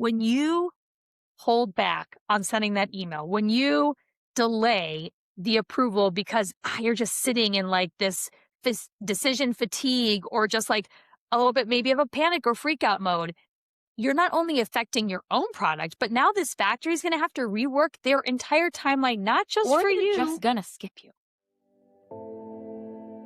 when you hold back on sending that email, when you delay the approval because you're just sitting in like this decision fatigue or just like a little bit maybe of a panic or freak out mode, you're not only affecting your own product, but now this factory is going to have to rework their entire timeline, not just Or for they're you. just gonna skip you.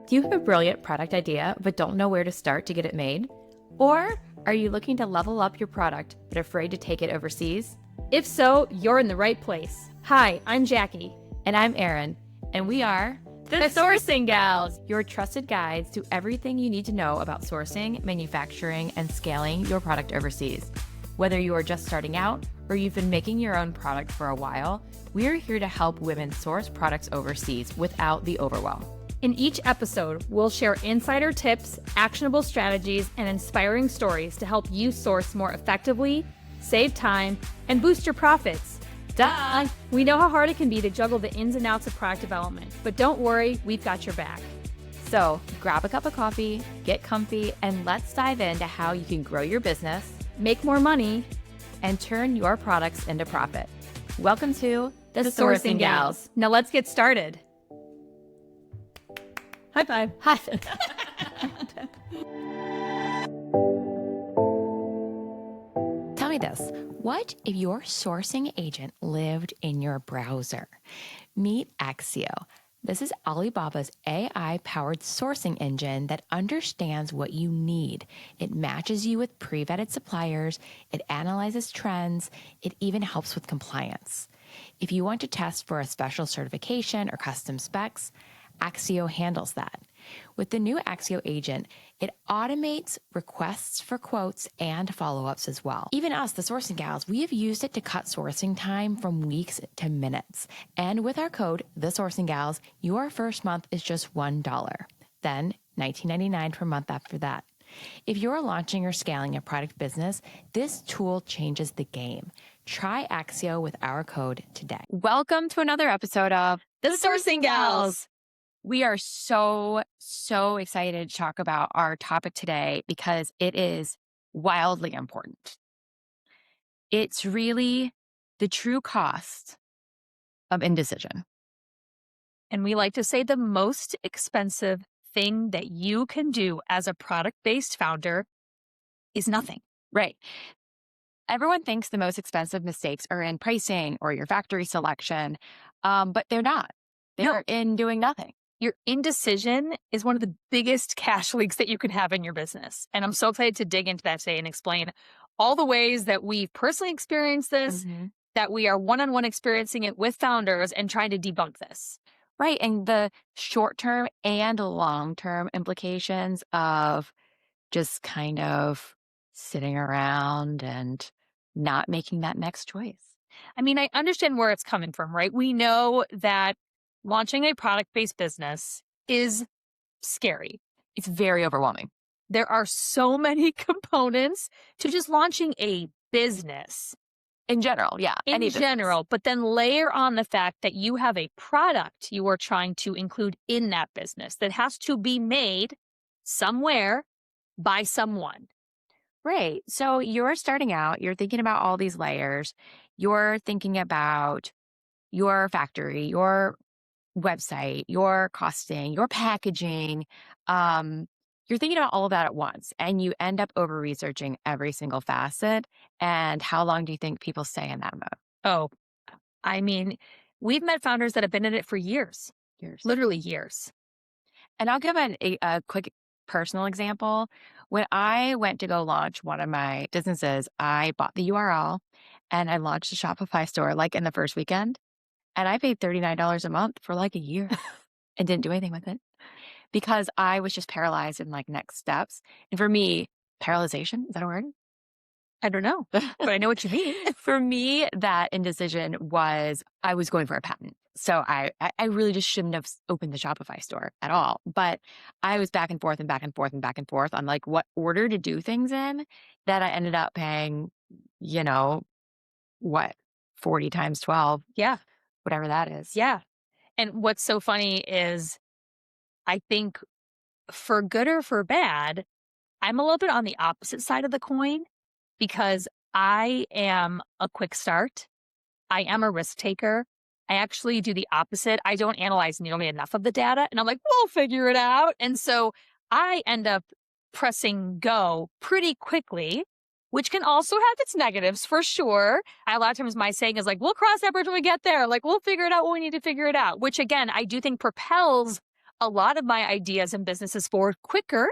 Do you have a brilliant product idea but don't know where to start to get it made? Or are you looking to level up your product but afraid to take it overseas? If so, you're in the right place. Hi, I'm Jackie. And I'm Erin, and we are The Sourcing Gals. your trusted guides to everything you need to know about sourcing, manufacturing, and scaling your product overseas. Whether you are just starting out or you've been making your own product for a while, we're here to help women source products overseas without the overwhelm. In each episode, we'll share insider tips, actionable strategies, and inspiring stories to help you source more effectively, save time, and boost your profits. Duh! We know how hard it can be to juggle the ins and outs of product development, but don't worry, we've got your back. So grab a cup of coffee, get comfy, and let's dive into how you can grow your business Make more money. and turn your products into profit. Welcome to The Sourcing Gals. Now let's get started. High five. Hi. Tell me this. What if your sourcing agent lived in your browser? Meet Axio. This is Alibaba's AI-powered sourcing engine that understands what you need. It matches you with pre-vetted suppliers. It analyzes trends. It even helps with compliance. If you want to test for a special certification or custom specs, Axio handles that. With the new Axio agent, it automates requests for quotes and follow-ups as well. Even us, the Sourcing Gals, we have used it to cut sourcing time from weeks to minutes. And with our code, the Sourcing Gals, your first month is just $1. Then $19.99 per month after that. If you're launching or scaling a product business, this tool changes the game. Try Axio with our code today. Welcome to another episode of The Sourcing Gals. We are so excited to talk about our topic today because it is wildly important. It's really the true cost of indecision. And we like to say the most expensive thing that you can do as a product-based founder is nothing. Right. Everyone thinks the most expensive mistakes are in pricing or your factory selection, but they're not. They're in doing nothing. Your indecision is one of the biggest cash leaks that you can have in your business. And I'm so excited to dig into that today and explain all the ways that we've personally experienced this, that we are one-on-one experiencing it with founders and trying to debunk this. Right. And the short-term and long-term implications of just kind of sitting around and not making that next choice. I mean, I understand where it's coming from, right? We know that launching a product-based business is scary. It's very overwhelming. There are so many components to just launching a business. In general, yeah. In general, but then layer on the fact that you have a product you are trying to include in that business that has to be made somewhere by someone. Right. So you're starting out, you're thinking about all these layers. You're thinking about your factory, your website, your costing, your packaging. You're thinking about all of that at once, and you end up over-researching every single facet. And how long do you think people stay in that mode? Oh, I mean, we've met founders that have been in it for years, literally years. And I'll give a quick personal example. When I went to go launch one of my businesses, I bought the URL and I launched a Shopify store like in the first weekend. And I paid $39 a month for like a year and didn't do anything with it because I was just paralyzed in like next steps. And for me, paralyzation, is that a word? I don't know, but I know what you mean. For me, that indecision was I was going for a patent. So I really just shouldn't have opened the Shopify store at all. But I was back and forth and back and forth and back and forth on like what order to do things in that I ended up paying, 40 times 12. Yeah. Whatever that is. Yeah. And what's so funny is I think for good or for bad, I'm a little bit on the opposite side of the coin because I am a quick start. I am a risk taker. I actually do the opposite. I don't analyze nearly enough of the data. And I'm like, we'll figure it out. And so I end up pressing go pretty quickly, which can also have its negatives for sure. A lot of times my saying is like, we'll cross that bridge when we get there. Like, we'll figure it out when we need to figure it out, which again, I do think propels a lot of my ideas and businesses forward quicker.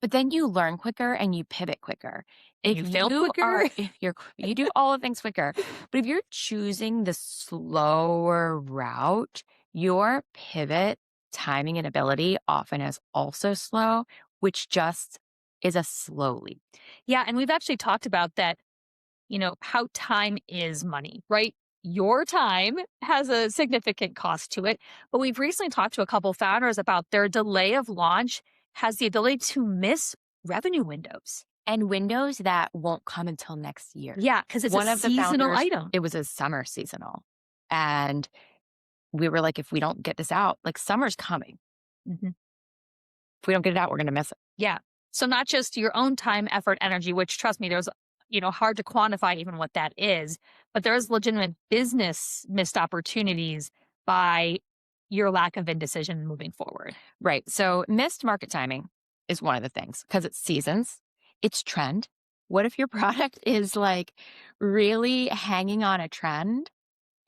But then you learn quicker and you pivot quicker. If You fail quicker. if you do all the things quicker. But if you're choosing the slower route, your pivot timing and ability often is also slow, which just is a slow leap. Yeah. And we've actually talked about that, how time is money, right? Your time has a significant cost to it. But we've recently talked to a couple founders about their delay of launch has the ability to miss revenue windows. And windows that won't come until next year. Yeah, because it's One a of the seasonal founders, item. it was a summer seasonal. And we were like, if we don't get this out, like summer's coming. Mhm. If we don't get it out, we're going to miss it. Yeah. So not just your own time, effort, energy, which trust me, there's, hard to quantify even what that is, but there's legitimate business missed opportunities by your lack of indecision moving forward. Right. So missed market timing is one of the things because it's seasons, it's trend. What if your product is like really hanging on a trend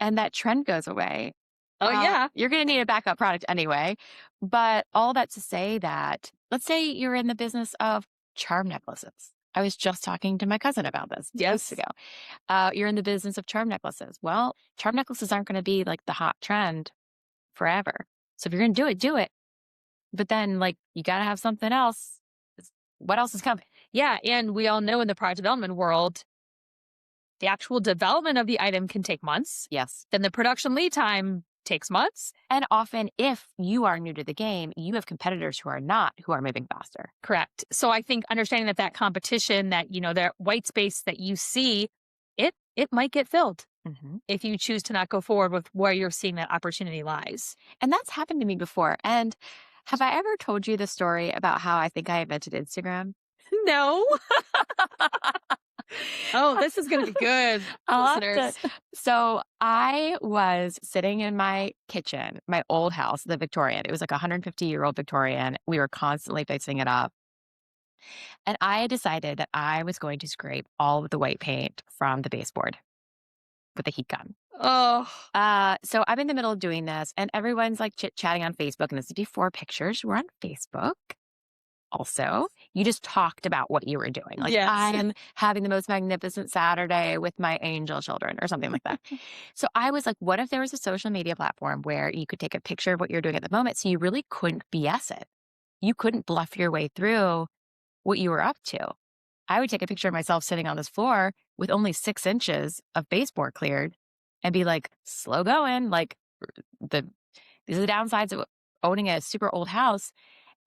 and that trend goes away? Oh, yeah. You're going to need a backup product anyway. But all that to say that, let's say you're in the business of charm necklaces. I was just talking to my cousin about this Yes. weeks ago. You're in the business of charm necklaces. Well, charm necklaces aren't going to be like the hot trend forever. So if you're going to do it. But then like you got to have something else. What else is coming? Yeah. And we all know in the product development world, the actual development of the item can take months. Yes. Then the production lead time takes months. And often if you are new to the game, you have competitors who are not, who are moving faster. Correct. So I think understanding that competition, that, that white space that you see, it might get filled if you choose to not go forward with where you're seeing that opportunity lies. And that's happened to me before. And have I ever told you the story about how I think I invented Instagram? No. Oh, this is going to be good, listeners. So I was sitting in my kitchen, my old house, the Victorian. It was like a 150-year-old Victorian. We were constantly fixing it up. And I decided that I was going to scrape all of the white paint from the baseboard with a heat gun. Oh. So I'm in the middle of doing this and everyone's like chit-chatting on Facebook, and this is before pictures were on Facebook. Also, you just talked about what you were doing. Like, yes. I am having the most magnificent Saturday with my angel children or something like that. So I was like, what if there was a social media platform where you could take a picture of what you're doing at the moment so you really couldn't BS it? You couldn't bluff your way through what you were up to. I would take a picture of myself sitting on this floor with only 6 inches of baseboard cleared and be like, slow going. Like, these are the downsides of owning a super old house.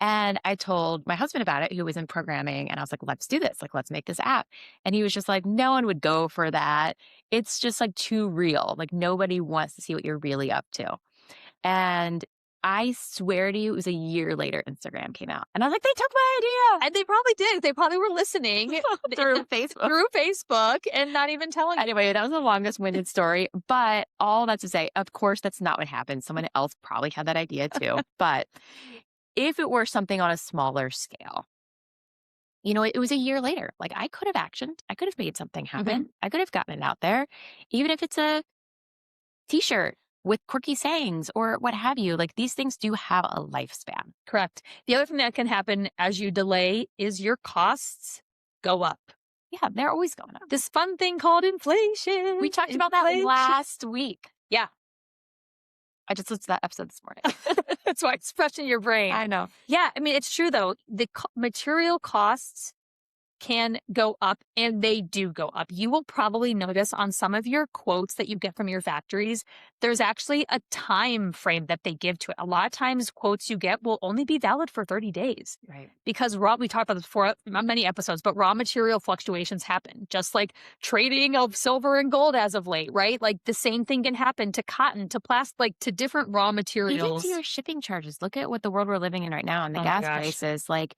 And I told my husband about it, who was in programming, and I was like, let's do this. Like, let's make this app. And he was just like, no one would go for that. It's just like too real. Like, nobody wants to see what you're really up to. And I swear to you, it was a year later Instagram came out. And I was like, they took my idea. And they probably did. They probably were listening through Facebook. Through Facebook and not even telling you. Anyway, that was the longest winded story. But all that to say, of course, that's not what happened. Someone else probably had that idea too. But if it were something on a smaller scale, it was a year later. Like, I could have actioned. I could have made something happen. I could have gotten it out there. Even if it's a t-shirt with quirky sayings or what have you. Like, these things do have a lifespan. Correct. The other thing that can happen as you delay is your costs go up. Yeah, they're always going up. This fun thing called inflation. We talked about that last week. Yeah. I just listened to that episode this morning. That's why it's fresh in your brain. I know. Yeah. I mean, it's true, though. The material costs can go up, and they do go up. You will probably notice on some of your quotes that you get from your factories, there's actually a time frame that they give to it. A lot of times quotes you get will only be valid for 30 days. Right. Because we talked about this before on many episodes, but raw material fluctuations happen, just like trading of silver and gold as of late, right? Like the same thing can happen to cotton, to plastic, like to different raw materials. Even to your shipping charges. Look at what the world we're living in right now and the gas prices. Like,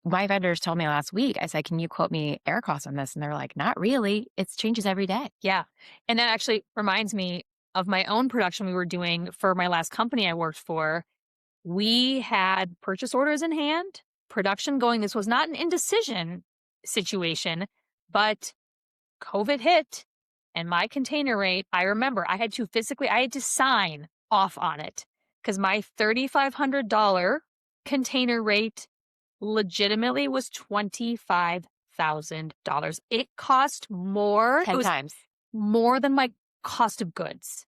my vendors told me last week, I said, can you quote me air costs on this? And they're like, not really. It changes every day. Yeah. And that actually reminds me of my own production we were doing for my last company I worked for. We had purchase orders in hand, production going. This was not an indecision situation, but COVID hit and my container rate, I remember I had to sign off on it because my $3,500 container rate legitimately was $25,000. It cost more. 10 It was times. more than my cost of goods.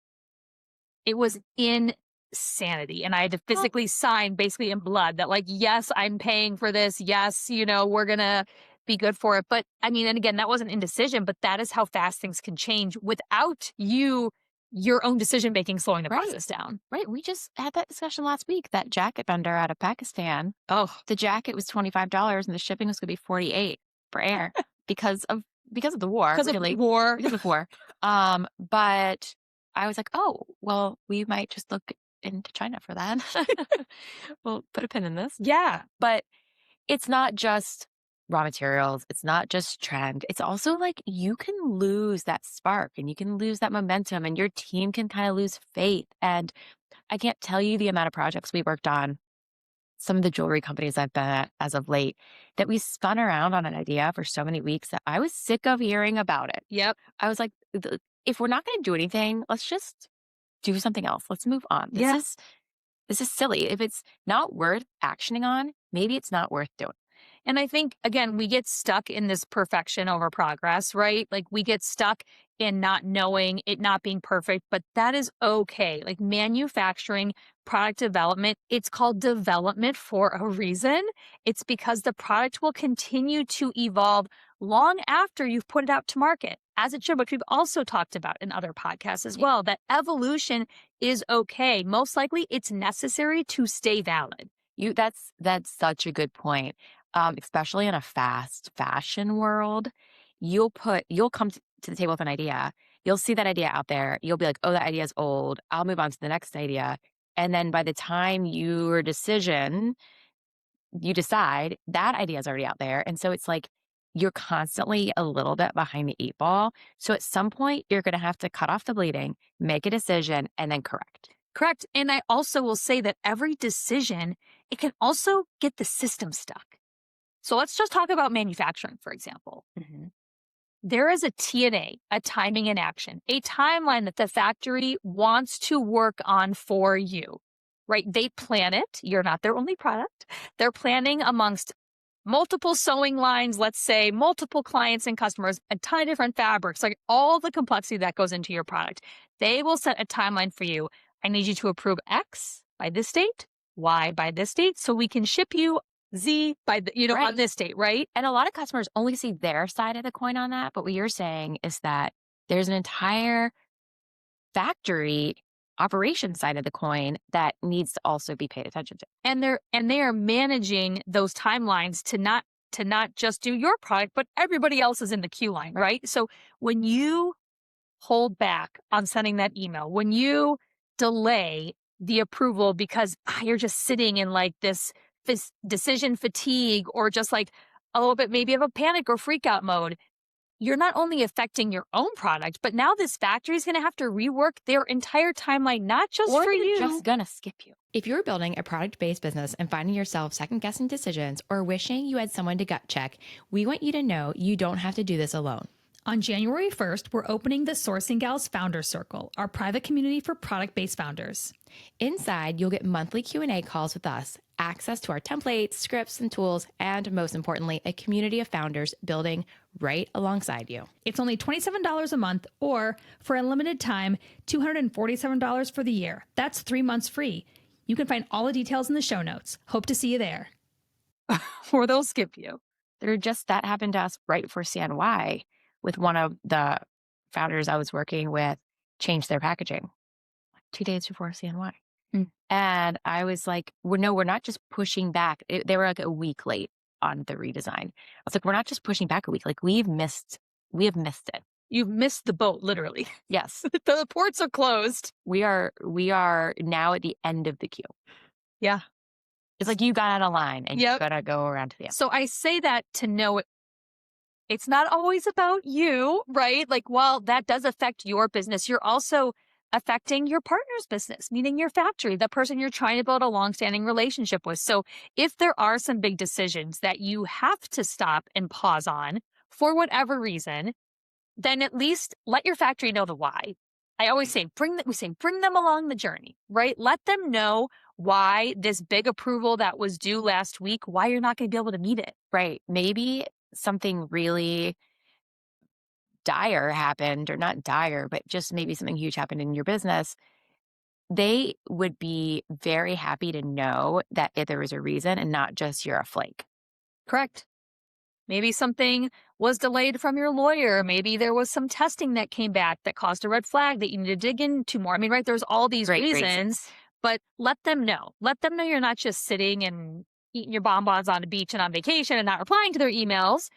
It was insanity. And I had to physically sign basically in blood that, like, yes, I'm paying for this. Yes, we're going to be good for it. But I mean, and again, that wasn't indecision, but that is how fast things can change without your own decision making slowing the process down. Right. We just had that discussion last week. That jacket vendor out of Pakistan. Oh, The jacket was $25 and the shipping was going to be $48 for air because of the war. because really. of war. Because of war. But I was like, oh, well, we might just look into China for that. We'll put a pin in this. Yeah. But it's not just raw materials. It's not just trend. It's also like you can lose that spark and you can lose that momentum and your team can kind of lose faith. And I can't tell you the amount of projects we worked on, some of the jewelry companies I've been at as of late, that we spun around on an idea for so many weeks that I was sick of hearing about it. Yep. I was like, if we're not going to do anything, let's just do something else. Let's move on. This is silly. If it's not worth actioning on, maybe it's not worth doing. And I think, again, we get stuck in this perfection over progress, right? Like we get stuck in not knowing it not being perfect, but that is okay. Like manufacturing, product development, it's called development for a reason. It's because the product will continue to evolve long after you've put it out to market, as it should, which we've also talked about in other podcasts as well, that evolution is okay. Most likely it's necessary to stay valid. That's such a good point. Especially in a fast fashion world, you'll come to the table with an idea. You'll see that idea out there. You'll be like, oh, that idea is old. I'll move on to the next idea. And then by the time you decide, that idea is already out there. And so it's like you're constantly a little bit behind the 8 ball. So at some point, you're going to have to cut off the bleeding, make a decision, and then correct. Correct. And I also will say that every decision, it can also get the system stuck. So let's just talk about manufacturing, for example. Mm-hmm. There is a TNA, a timing in action, a timeline that the factory wants to work on for you, right? They plan it. You're not their only product. They're planning amongst multiple sewing lines, let's say multiple clients and customers, a ton of different fabrics, like all the complexity that goes into your product. They will set a timeline for you. I need you to approve X by this date, Y by this date, so we can ship you Z by on this date, right? And a lot of customers only see their side of the coin on that. But what you're saying is that there's an entire factory operation side of the coin that needs to also be paid attention to. And they are managing those timelines to not just do your product, but everybody else is in the queue line, right? So when you hold back on sending that email, when you delay the approval because you're just sitting in like this decision fatigue or just like a little bit maybe of a panic or freak out mode, you're not only affecting your own product, but now this factory is going to have to rework their entire timeline, not just or for you. Just going to skip you. If you're building a product-based business and finding yourself second-guessing decisions or wishing you had someone to gut check, we want you to know you don't have to do this alone. On January 1st, we're opening the Sourcing Gals Founders Circle, our private community for product-based founders. Inside, you'll get monthly Q&A calls with us, access to our templates, scripts, and tools, and most importantly, a community of founders building right alongside you. It's only $27 a month, or for a limited time, $247 for the year. That's 3 months free. You can find all the details in the show notes. Hope to see you there. Or they'll skip you. That happened to us right before CNY with one of the founders I was working with changed their packaging 2 days before CNY. And I was like, we're not just pushing back. They were like a week late on the redesign. I was like, we're not just pushing back a week. Like we have missed it. You've missed the boat, literally. Yes. The ports are closed. We are now at the end of the queue. Yeah. It's like you got out of line and you're Yep. going to go around to the end. So I say that to know it's not always about you, right? Like, while that does affect your business, you're also affecting your partner's business, meaning your factory, the person you're trying to build a longstanding relationship with. So if there are some big decisions that you have to stop and pause on for whatever reason, then at least let your factory know the why. I always say, bring them along the journey, right? Let them know why this big approval that was due last week, why you're not going to be able to meet it. Right. Maybe something really dire happened, or not dire, but just maybe something huge happened in your business. They would be very happy to know that if there was a reason and not just you're a flake. Correct. Maybe something was delayed from your lawyer. Maybe there was some testing that came back that caused a red flag that you need to dig into more. I mean, right, there's all these Great reasons, but let them know. Let them know you're not just sitting and eating your bonbons on the beach and on vacation and not replying to their emails,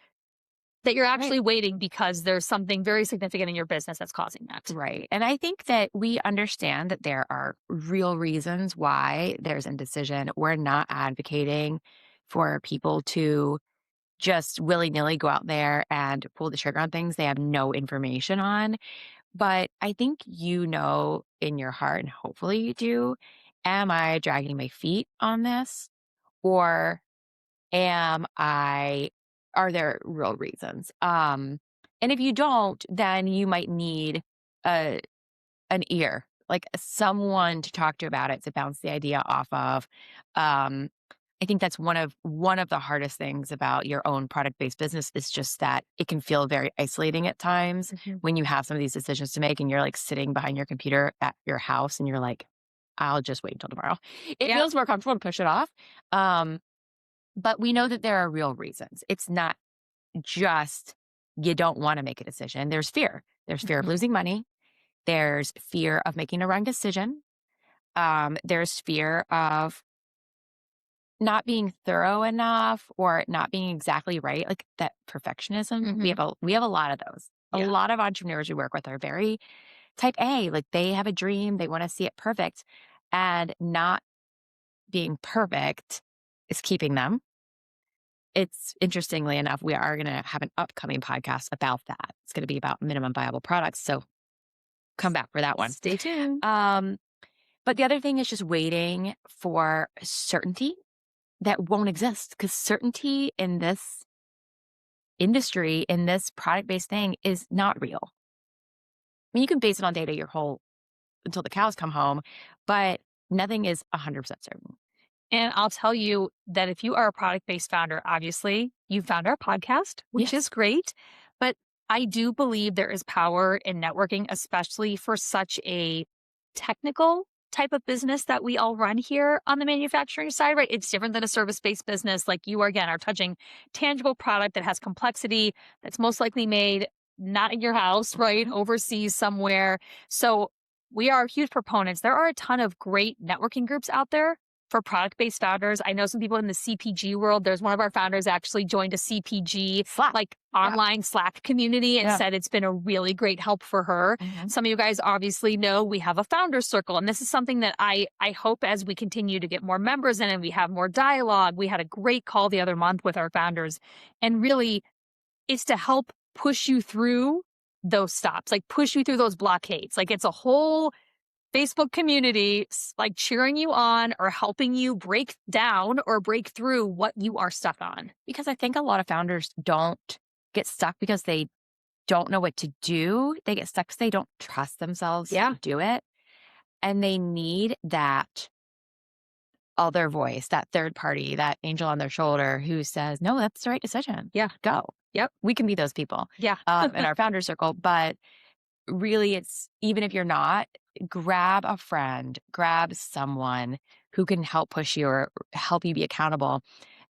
that you're Right. actually waiting because there's something very significant in your business that's causing that. Right. And I think that we understand that there are real reasons why there's indecision. We're not advocating for people to just willy-nilly go out there and pull the trigger on things they have no information on. But I think you know in your heart, and hopefully you do, am I dragging my feet on this? Or are there real reasons? And if you don't, then you might need a an ear, like someone to talk to about it, to bounce the idea off of. Um, I think that's one of the hardest things about your own product-based business, is just that it can feel very isolating at times when you have some of these decisions to make and you're like sitting behind your computer at your house and you're like, I'll just wait until tomorrow. It Yeah. feels more comfortable to push it off. Um, but we know that there are real reasons. It's not just you don't want to make a decision. There's fear. There's fear of Mhm. losing money. There's fear of making a wrong decision. There's fear of not being thorough enough or not being exactly right, like that perfectionism. We have a lot of those. A Yeah. lot of entrepreneurs we work with are very type A, like they have a dream, they want to see it perfect, and not being perfect is keeping them. It's interestingly enough, we are going to have an upcoming podcast about that. It's going to be about minimum viable products. So come back for that one. Stay tuned. But the other thing is just waiting for certainty that won't exist, because certainty in this industry, in this product based thing, is not real. I mean, you can base it on data your whole until the cows come home, but nothing is 100% certain. And I'll tell you that if you are a product based founder, obviously you found our podcast, which Yes. is great. But I do believe there is power in networking, especially for such a technical type of business that we all run here on the manufacturing side, right? It's different than a service based business. Like you are, again, are touching tangible product that has complexity, that's most likely made not in your house, right? Mhm. Overseas somewhere. So we are huge proponents. There are a ton of great networking groups out there for product based founders. I know some people in the CPG world. There's one of our founders actually joined a CPG Slack. like Yeah. online Slack community and Yeah. said it's been a really great help for her. Mhm. Some of you guys obviously know we have a founder circle, and this is something that I hope as we continue to get more members in and we have more dialogue. We had a great call the other month with our founders, and really it's to help push you through those stops, like push you through those blockades. Like it's a whole Facebook community, like cheering you on or helping you break down or break through what you are stuck on. Because I think a lot of founders don't get stuck because they don't know what to do. They get stuck because they don't trust themselves Yeah. to do it. And they need that other voice, that third party, that angel on their shoulder who says, no, that's the right decision. Yeah. Go. Yep. We can be those people Yeah. in our founder circle. But really, it's even if you're not, grab a friend, grab someone who can help push you or help you be accountable.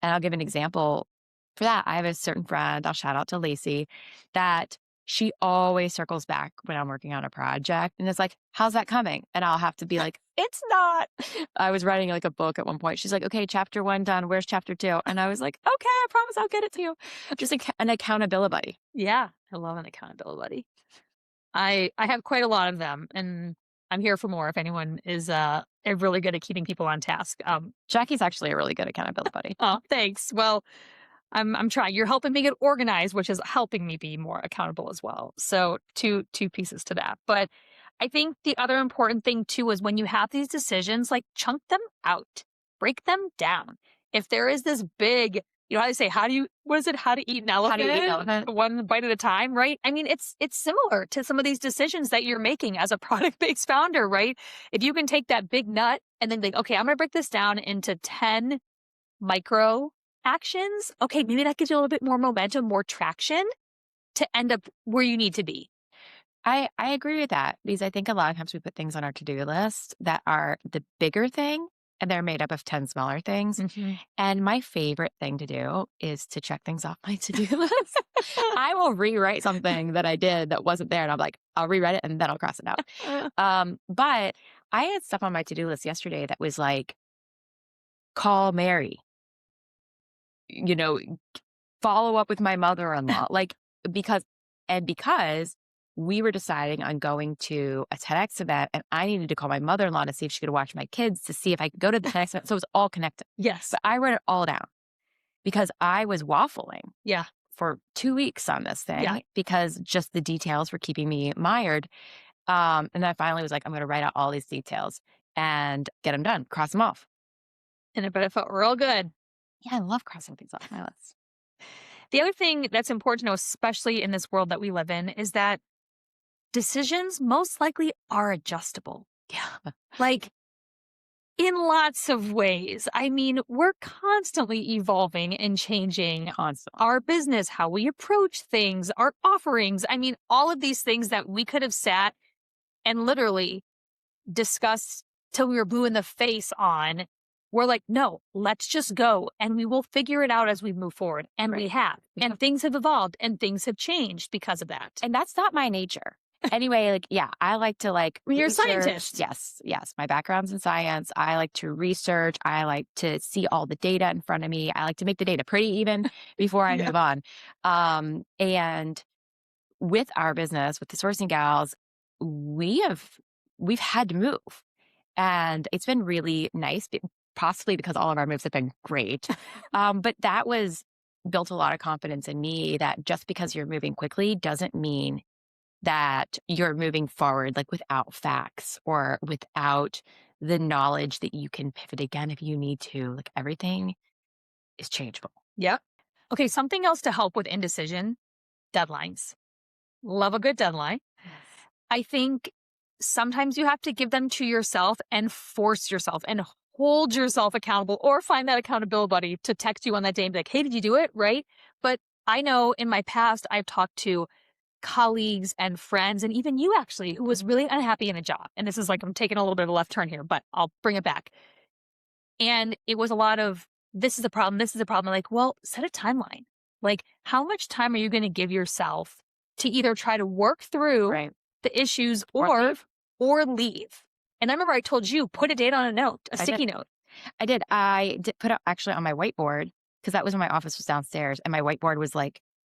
And I'll give an example for that. I have a certain friend, I'll shout out to Lacey, that she always circles back when I'm working on a project and it's like, how's that coming? And I'll have to be like, it's not. I was writing like a book at one point. She's like, okay, chapter 1 done. Where's chapter 2? And I was like, okay, I promise I'll get it to you. Just like an accountability buddy. Yeah. I love an accountability buddy. I have quite a lot of them. And I'm here for more if anyone is really good at keeping people on task. Jackie's actually a really good accountability buddy. Oh, thanks. Well, I'm trying. You're helping me get organized, which is helping me be more accountable as well. So two pieces to that. But I think the other important thing too is when you have these decisions, like chunk them out, break them down. If there is this big, how do you say, what is it? How to eat an elephant? How do you eat an elephant? One bite at a time, right? I mean, it's similar to some of these decisions that you're making as a product-based founder, right? If you can take that big nut and then think, okay, I'm going to break this down into 10 micro actions. Okay, maybe that gives you a little bit more momentum, more traction to end up where you need to be. I agree with that because I think a lot of times we put things on our to-do list that are the bigger thing and they're made up of 10 smaller things. Mm-hmm. And my favorite thing to do is to check things off my to-do list. I will rewrite something that I did that wasn't there and I'm like, I'll rewrite it and then I'll cross it out. But I had stuff on my to-do list yesterday that was like, call Mary, follow up with my mother-in-law, because we were deciding on going to a TEDx event and I needed to call my mother-in-law to see if she could watch my kids to see if I could go to the TEDx event. So it was all connected. Yes. But I wrote it all down because I was waffling Yeah. for 2 weeks on this thing because just the details were keeping me mired. And then I finally was like, I'm going to write out all these details and get them done, cross them off. And it felt real good. Yeah, I love crossing things off my list. The other thing that's important to know, especially in this world that we live in, is that decisions most likely are adjustable. Yeah. Like in lots of ways. I mean, we're constantly evolving and changing our business, how we approach things, our offerings. I mean, all of these things that we could have sat and literally discussed till we were blue in the face on. We're like, no, let's just go and we will figure it out as we move forward. And we have. And things have evolved and things have changed because of that. And that's not my nature. Anyway, I like to You're a research. scientist. Yes. My background's in science. I like to research. I like to see all the data in front of me. I like to make the data pretty even before I move on. And with our business, with the Sourcing Gals, we've had to move. And it's been really nice, possibly because all of our moves have been great. But that built a lot of confidence in me that just because you're moving quickly doesn't mean that you're moving forward without facts or without the knowledge that you can pivot again if you need to. Everything is changeable. Yep. Okay, something else to help with indecision, deadlines. Love a good deadline. Yes. I think sometimes you have to give them to yourself and force yourself and hold yourself accountable or find that accountability buddy to text you on that day and be like, hey, did you do it? Right? But I know in my past, I've talked to colleagues and friends, and even you actually, who was really unhappy in a job. And this is I'm taking a little bit of a left turn here, but I'll bring it back. And it was a lot of, this is a problem, this is a problem. Like, well, set a timeline. How much time are you going to give yourself to either try to work through the issues or leave? And I remember I told you, put a date on a note, a sticky note. I did. I did put it actually on my whiteboard because that was when my office was downstairs and my whiteboard was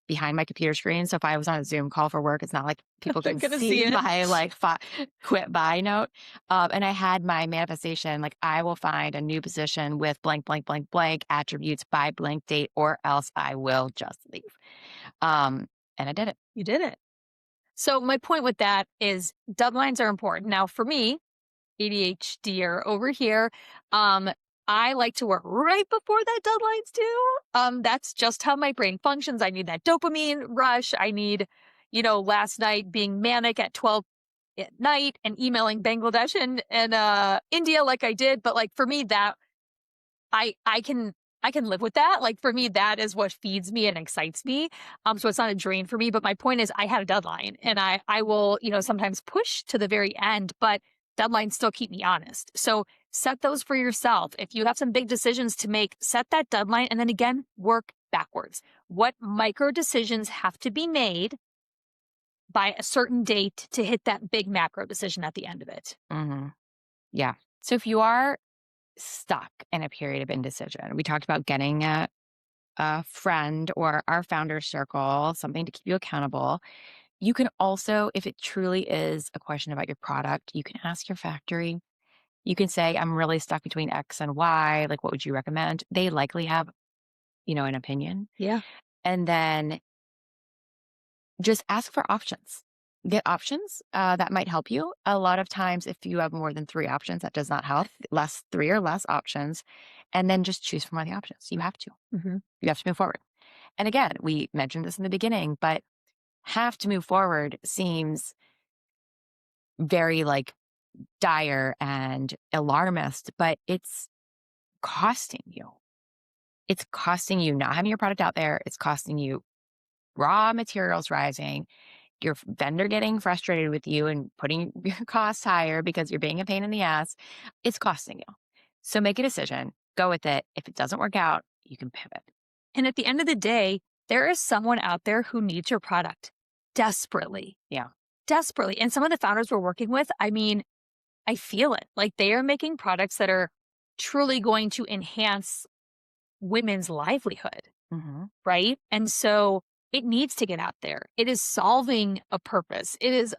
behind my computer screen. So if I was on a Zoom call for work, it's not like people can see my quit by note. And I had my manifestation, I will find a new position with blank, blank, blank, blank attributes by blank date, or else I will just leave. And I did it. You did it. So my point with that is deadlines are important. Now for me, ADHDer over here, I like to work right before that deadline's due. That's just how my brain functions. I need that dopamine rush. I need, last night being manic at 12 at night and emailing Bangladesh and India like I did. But for me, that I can live with that. For me, that is what feeds me and excites me. So it's not a drain for me. But my point is I had a deadline and I will, sometimes push to the very end, but deadlines still keep me honest. So set those for yourself. If you have some big decisions to make, set that deadline and then again, work backwards. What micro decisions have to be made by a certain date to hit that big macro decision at the end of it? Mm-hmm. Yeah. So if you are stuck in a period of indecision, we talked about getting a friend or our founder circle, something to keep you accountable. You can also, if it truly is a question about your product, you can ask your factory. You can say, I'm really stuck between X and Y. Like, what would you recommend? They likely have, an opinion. Yeah. And then just ask for options. Get options that might help you. A lot of times, if you have more than 3 options, that does not help. Less 3 or less options. And then just choose from one of the options. You have to. Mm-hmm. You have to move forward. And again, we mentioned this in the beginning, but have to move forward seems very like dire and alarmist, but it's costing you. It's costing you not having your product out there. It's costing you raw materials rising, your vendor getting frustrated with you and putting your costs higher because you're being a pain in the ass. It's costing you. So make a decision, go with it. If it doesn't work out, you can pivot. And at the end of the day, there is someone out there who needs your product desperately. Yeah. Desperately. And some of the founders we're working with, I mean, I feel it. Like they are making products that are truly going to enhance women's livelihood, Mm-hmm. right? And so it needs to get out there. It is solving a purpose. It is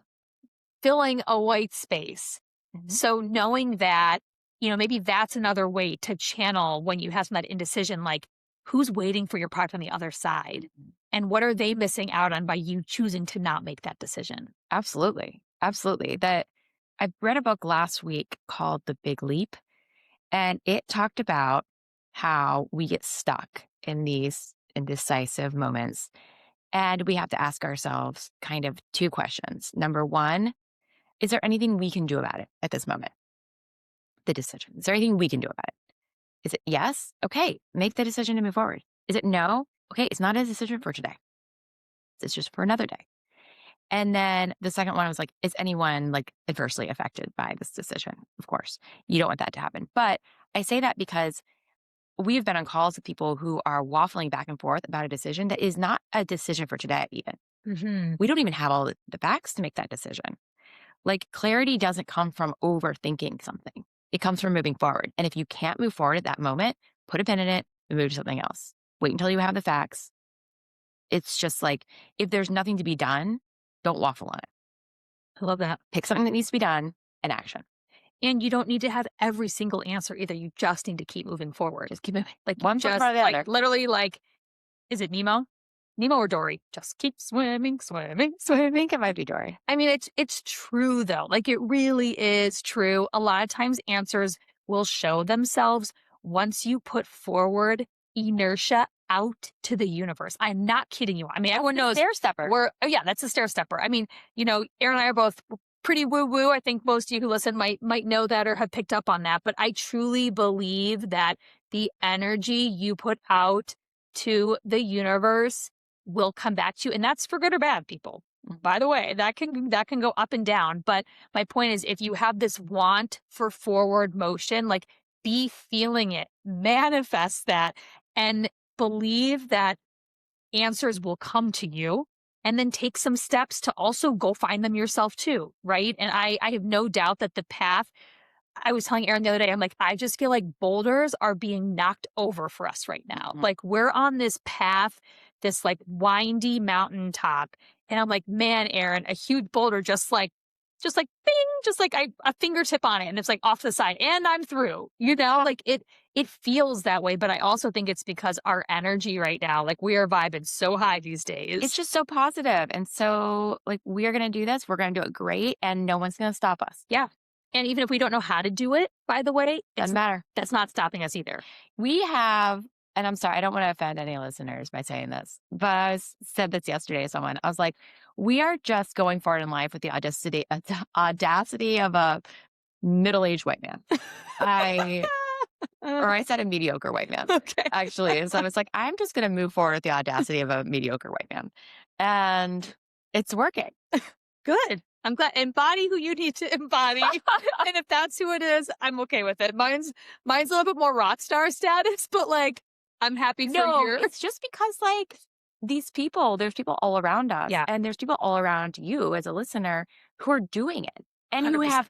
filling a white space. Mm-hmm. So knowing that, maybe that's another way to channel when you have some of that indecision, like who's waiting for your product on the other side Mm-hmm. and what are they missing out on by you choosing to not make that decision? Absolutely. Absolutely. That I read a book last week called The Big Leap, and it talked about how we get stuck in these indecisive moments. And we have to ask ourselves kind of 2 questions. Number 1, is there anything we can do about it at this moment? The decision. Is there anything we can do about it? Is it yes? Okay, make the decision to move forward. Is it no? Okay, it's not a decision for today. It's just for another day. And then the second one was like, is anyone like adversely affected by this decision? Of course, you don't want that to happen. But I say that because we've been on calls with people who are waffling back and forth about a decision that is not a decision for today, even. Mm-hmm. We don't even have all the facts to make that decision. Like clarity doesn't come from overthinking something. It comes from moving forward. And if you can't move forward at that moment, put a pin in it and move to something else. Wait until you have the facts. It's just like, if there's nothing to be done, don't waffle on it. I love that. Pick something that needs to be done and action. And you don't need to have every single answer either. You just need to keep moving forward. Just keep moving. Like One foot in just front of the like other. literally like, is it Nemo? Nemo or Dory? Just keep swimming, swimming, swimming. I think it might be Dory. I mean, it's true though. Like it really is true. A lot of times answers will show themselves once you put forward inertia out to the universe. I'm not kidding you. I mean, everyone knows Stair stepper. that's a stair stepper. I mean, Erin and I are both pretty woo woo. I think most of you who listen might know that or have picked up on that. But I truly believe that the energy you put out to the universe will come back to you. And that's for good or bad, people. By the way, that can go up and down. But my point is, if you have this want for forward motion, like be feeling it, manifest that, and believe that answers will come to you. And then take some steps to also go find them yourself too, right? And I have no doubt that the path, I was telling Erin the other day, I'm like, I just feel like boulders are being knocked over for us right now. Mm-hmm. Like we're on this path, this like windy mountaintop. And I'm like, man, Erin, a huge boulder just like bing, just like a fingertip on it. And it's like off the side and I'm through, like it feels that way. But I also think it's because our energy right now, like we are vibing so high these days. It's just so positive. And so like, we are going to do this. We're going to do it great. And no one's going to stop us. Yeah. And even if we don't know how to do it, by the way, Doesn't matter. That's not stopping us either. We have, and I'm sorry, I don't want to offend any listeners by saying this, but I said this yesterday to someone. I was like, we are just going forward in life with the audacity of a middle-aged white man. Or I said a mediocre white man. Okay. Actually. And so I was like, I'm just going to move forward with the audacity of a mediocre white man. And it's working. Good. I'm glad. Embody who you need to embody. And if that's who it is, I'm okay with it. Mine's a little bit more rock star status, but like, I'm happy for you. It's just because like there's people all around us. Yeah. And there's people all around you as a listener who are doing it and who 100%. have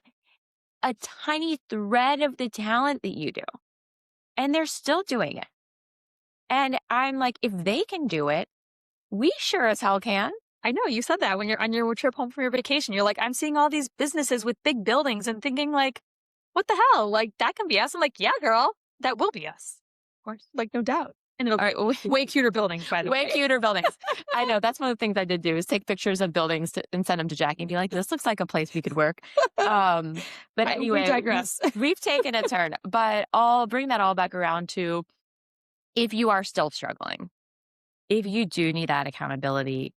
a tiny thread of the talent that you do. And they're still doing it. And I'm like, if they can do it, we sure as hell can. I know you said that when you're on your trip home from your vacation. You're like, I'm seeing all these businesses with big buildings and thinking like, what the hell? Like that can be us. I'm like, yeah, girl, that will be us. Of course, like no doubt. And it'll All right. way cuter buildings, by the way. Way cuter buildings. I know. That's one of the things I did do is take pictures of buildings and send them to Jackie and be like, this looks like a place we could work. But anyway, we digress. we've taken a turn, but I'll bring that all back around to if you are still struggling, if you do need that accountability,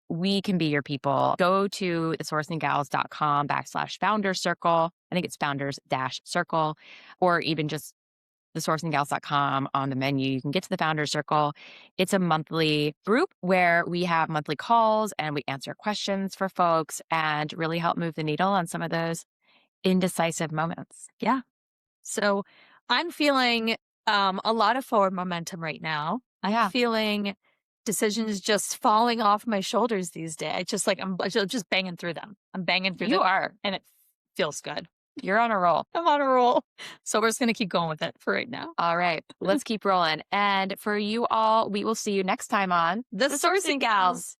we can be your people. Go to thesourcinggals.com/founders circle. I think it's founders-circle, or even just thesourcinggals.com on the menu. You can get to the Founders Circle. It's a monthly group where we have monthly calls and we answer questions for folks and really help move the needle on some of those indecisive moments. Yeah. So I'm feeling a lot of forward momentum right now. I'm feeling decisions just falling off my shoulders these days. It's just like I'm just banging through them. I'm banging through them. You are. And it feels good. You're on a roll. I'm on a roll. So we're just going to keep going with it for right now. All right. Let's keep rolling. And for you all, we will see you next time on The Sourcing Gals.